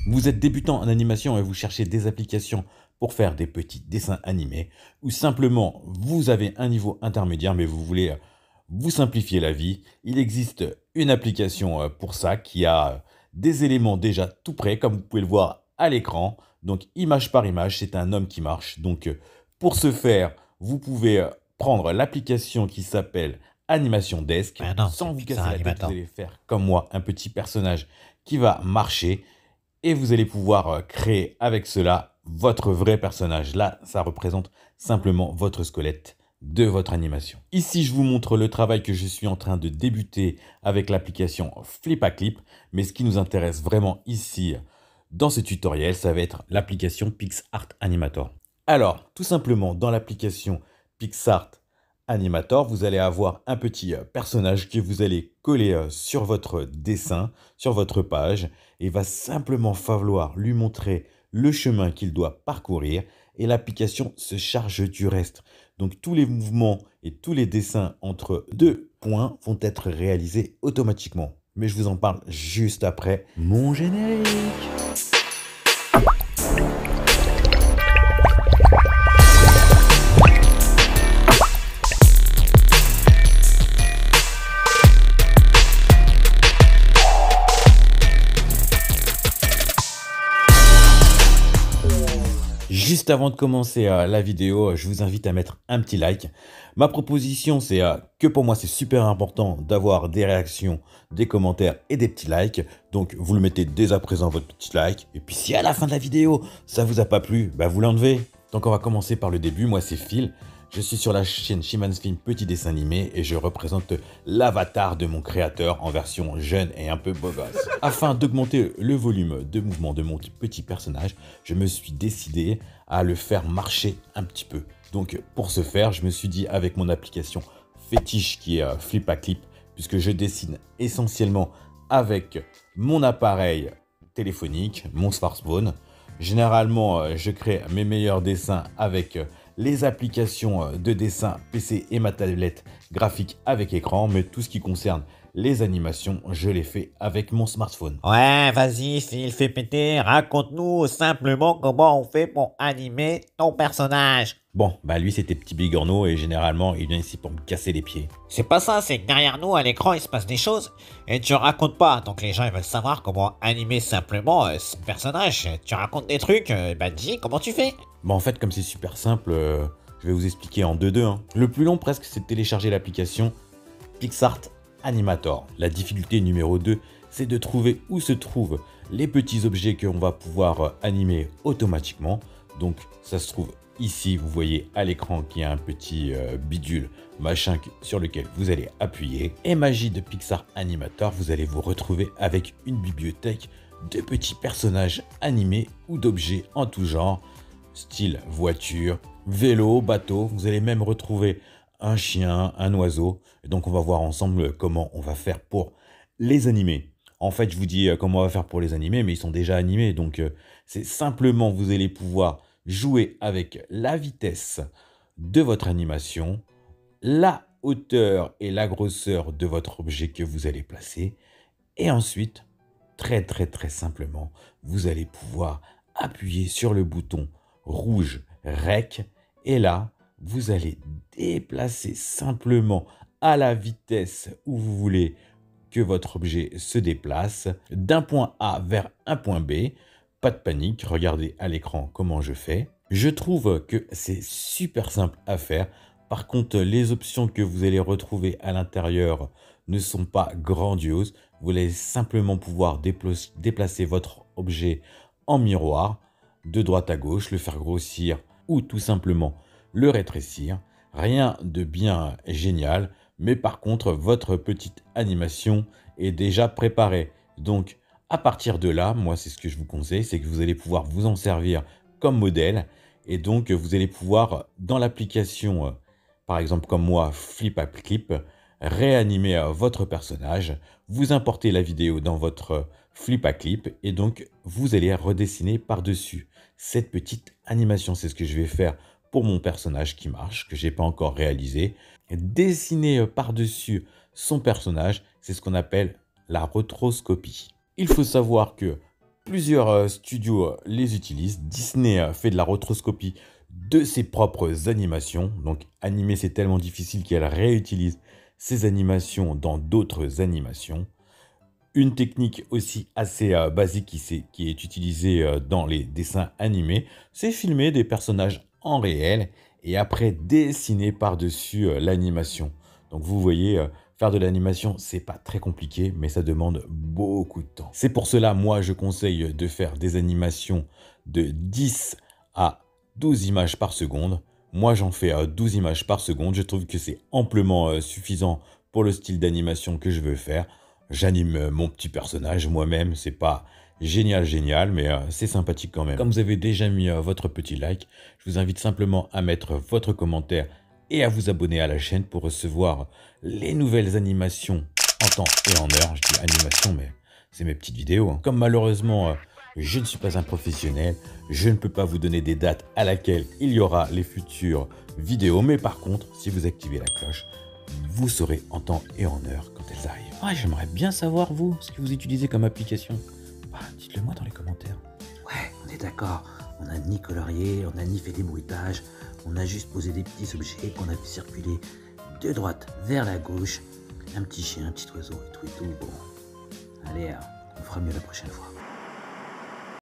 Vous êtes débutant en animation et vous cherchez des applications pour faire des petits dessins animés, ou simplement vous avez un niveau intermédiaire mais vous voulez vous simplifier la vie, il existe une application pour ça qui a des éléments déjà tout prêts comme vous pouvez le voir à l'écran. Donc image par image, c'est un homme qui marche. Donc pour ce faire, vous pouvez prendre l'application qui s'appelle Animation Desk. Ben non, Sans c'est vous Pixar casser la tête, vous Animator. allez faire comme moi un petit personnage qui va marcher et vous allez pouvoir créer avec cela votre vrai personnage. Là, ça représente simplement votre squelette de votre animation. Ici, je vous montre le travail que je suis en train de débuter avec l'application Flipaclip, mais ce qui nous intéresse vraiment ici dans ce tutoriel, ça va être l'application PixArt Animator. Alors, tout simplement, dans l'application PixArt Animator, vous allez avoir un petit personnage que vous allez coller sur votre dessin, sur votre page, et il va simplement falloir lui montrer le chemin qu'il doit parcourir et l'application se charge du reste. Donc tous les mouvements et tous les dessins entre deux points vont être réalisés automatiquement. Mais je vous en parle juste après mon générique. Juste avant de commencer la vidéo, je vous invite à mettre un petit like. Ma proposition, c'est que pour moi, c'est super important d'avoir des réactions, des commentaires et des petits likes. Donc, vous le mettez dès à présent, votre petit like. Et puis, si à la fin de la vidéo, ça vous a pas plu, bah, vous l'enlevez. Donc, on va commencer par le début. Moi, c'est Phil. Je suis sur la chaîne Shiman's Film Petit Dessin Animé et je représente l'avatar de mon créateur en version jeune et un peu beau gosse. Afin d'augmenter le volume de mouvement de mon petit personnage, je me suis décidé à le faire marcher un petit peu. Donc pour ce faire, je me suis dit avec mon application fétiche qui est Flipaclip, puisque je dessine essentiellement avec mon appareil téléphonique, mon smartphone. Généralement, je crée mes meilleurs dessins avec les applications de dessin PC et ma tablette graphique avec écran, mais tout ce qui concerne les animations, je les fais avec mon smartphone. Ouais, vas-y, Phil, fais péter, raconte-nous simplement comment on fait pour animer ton personnage. Bon, bah lui c'était Petit Bigorneau et généralement il vient ici pour me casser les pieds. C'est pas ça, c'est que derrière nous, à l'écran, il se passe des choses et tu racontes pas. Donc les gens, ils veulent savoir comment animer simplement ce personnage. Tu racontes des trucs, bah dis, comment tu fais? Bon en fait comme c'est super simple, je vais vous expliquer en 2-2. Hein. Le plus long presque c'est de télécharger l'application PixArt Animator. La difficulté numéro 2, c'est de trouver où se trouvent les petits objets qu'on va pouvoir animer automatiquement. Donc ça se trouve ici, vous voyez à l'écran qu'il y a un petit bidule machin sur lequel vous allez appuyer. Et magie de PixArt Animator, vous allez vous retrouver avec une bibliothèque de petits personnages animés ou d'objets en tout genre, style voiture, vélo, bateau. Vous allez même retrouver un chien, un oiseau. Et donc on va voir ensemble comment on va faire pour les animer. En fait, je vous dis comment on va faire pour les animer, mais ils sont déjà animés. Donc c'est simplement, vous allez pouvoir jouer avec la vitesse de votre animation, la hauteur et la grosseur de votre objet que vous allez placer. Et ensuite, très simplement, vous allez pouvoir appuyer sur le bouton rouge REC. Et là, vous allez déplacer simplement à la vitesse où vous voulez que votre objet se déplace d'un point A vers un point B. Pas de panique, regardez à l'écran comment je fais. Je trouve que c'est super simple à faire. Par contre, les options que vous allez retrouver à l'intérieur ne sont pas grandioses. Vous allez simplement pouvoir déplacer votre objet en miroir de droite à gauche, le faire grossir ou tout simplement le rétrécir. Rien de bien génial, mais par contre, votre petite animation est déjà préparée. Donc, à partir de là, moi, c'est ce que je vous conseille, c'est que vous allez pouvoir vous en servir comme modèle. Et donc, vous allez pouvoir, dans l'application, par exemple comme moi, Flipaclip, réanimer votre personnage. Vous importez la vidéo dans votre Flipaclip et donc, vous allez redessiner par-dessus cette petite animation. C'est ce que je vais faire pour mon personnage qui marche, que je n'ai pas encore réalisé. Dessiner par-dessus son personnage, c'est ce qu'on appelle la rotoscopie. Il faut savoir que Plusieurs studios les utilisent. Disney fait de la rotoscopie de ses propres animations. Donc animer c'est tellement difficile qu'elle réutilise ses animations dans d'autres animations. Une technique aussi assez basique qui est utilisée dans les dessins animés, c'est filmer des personnages en réel et après dessiner par-dessus l'animation. Donc vous voyez, faire de l'animation, c'est pas très compliqué, mais ça demande beaucoup de temps. C'est pour cela, moi, je conseille de faire des animations de 10 à 12 images par seconde. Moi, j'en fais 12 images par seconde. Je trouve que c'est amplement suffisant pour le style d'animation que je veux faire. J'anime mon petit personnage moi-même, c'est pas génial, mais c'est sympathique quand même. Comme vous avez déjà mis votre petit like, je vous invite simplement à mettre votre commentaire et à vous abonner à la chaîne pour recevoir les nouvelles animations en temps et en heure. Je dis animation, mais c'est mes petites vidéos, hein. Comme malheureusement, je ne suis pas un professionnel, je ne peux pas vous donner des dates à laquelle il y aura les futures vidéos, mais par contre, si vous activez la cloche, vous saurez en temps et en heure quand elles arrivent. Ah, j'aimerais bien savoir, vous, ce que vous utilisez comme application. Ah, dites-le moi dans les commentaires. Ouais, on est d'accord. On n'a ni colorié, on n'a ni fait des bruitages. On a juste posé des petits objets qu'on a fait circuler de droite vers la gauche. Un petit chien, un petit oiseau et tout et tout. Bon, allez, on fera mieux la prochaine fois.